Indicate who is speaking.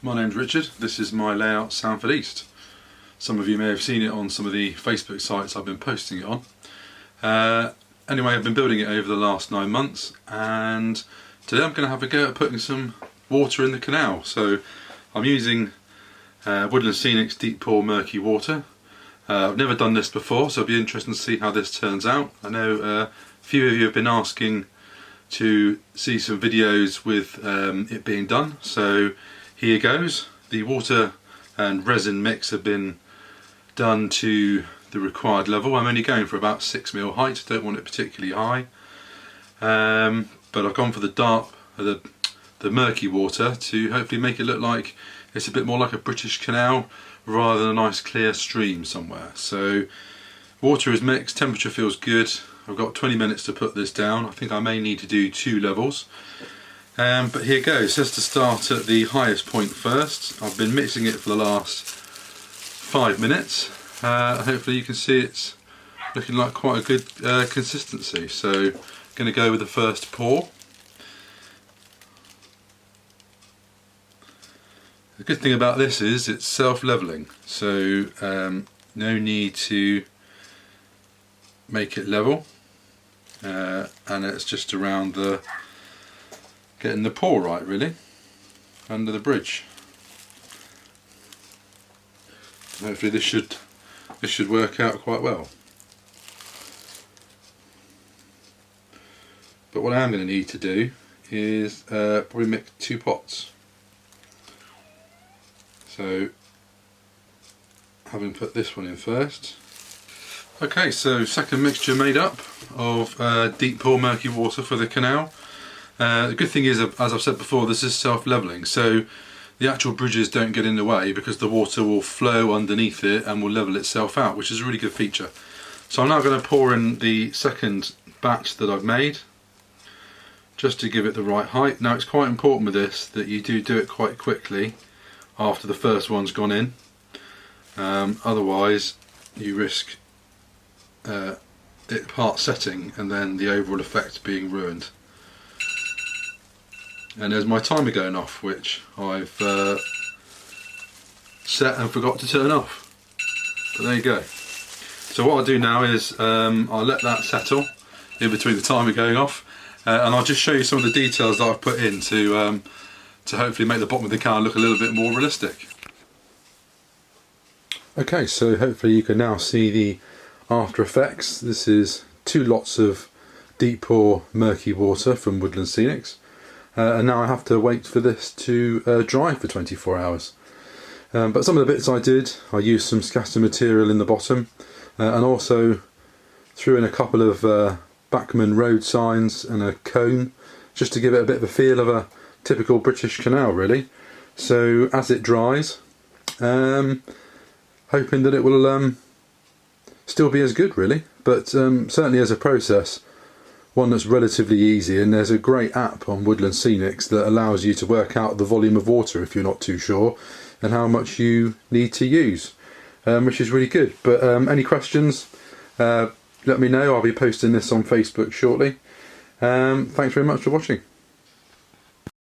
Speaker 1: My name's Richard. This is my layout Sandford East. Some of you may have seen it on some of the Facebook sites I've been posting it on. Anyway, I've been building it over the last 9 months, and today I'm going to have a go at putting some water in the canal. So I'm using Wood Scenics deep pour murky water. I've never done this before, so it'll be interesting to see how this turns out. I know a few of you have been asking to see some videos with it being done, so here goes. The water and resin mix have been done to the required level. I'm only going for about 6mm height, don't want it particularly high, but I've gone for the murky water to hopefully make it look like it's a bit more like a British canal rather than a nice clear stream somewhere. So water is mixed, temperature feels good. I've got 20 minutes to put this down. I think I may need to do 2 levels. But here goes. Just to start at the highest point first. I've been mixing it for the last 5 minutes. Hopefully you can see it's looking like quite a good consistency. So I'm going to go with the first pour. The good thing about this is it's self-leveling, so no need to make it level, and it's just around the getting the pour right, really, under the bridge. Hopefully this should work out quite well. But what I am going to need to do is probably make 2 pots. So, having put this one in first. Okay, so second mixture made up of deep pour murky water for the canal. The good thing is, as I've said before, this is self-leveling, so the actual bridges don't get in the way because the water will flow underneath it and will level itself out, which is a really good feature. So I'm now going to pour in the second batch that I've made, just to give it the right height. Now it's quite important with this that you do it quite quickly after the first one's gone in, otherwise you risk it part setting and then the overall effect being ruined. And there's my timer going off, which I've set and forgot to turn off, but there you go. So what I'll do now is I'll let that settle in between the timer going off, and I'll just show you some of the details that I've put in to hopefully make the bottom of the can look a little bit more realistic. Okay, so hopefully you can now see the after effects. This is 2 lots of deep pour murky water from Wood Scenics, and now I have to wait for this to dry for 24 hours. But some of the bits I used some scatter material in the bottom, and also threw in a couple of Bachman road signs and a cone, just to give it a bit of a feel of a typical British canal, really. So as it dries, hoping that it will still be as good, really, but certainly as a process, one that's relatively easy. And there's a great app on Wood Scenics that allows you to work out the volume of water if you're not too sure and how much you need to use, which is really good. But any questions, let me know. I'll be posting this on Facebook shortly. Thanks very much for watching.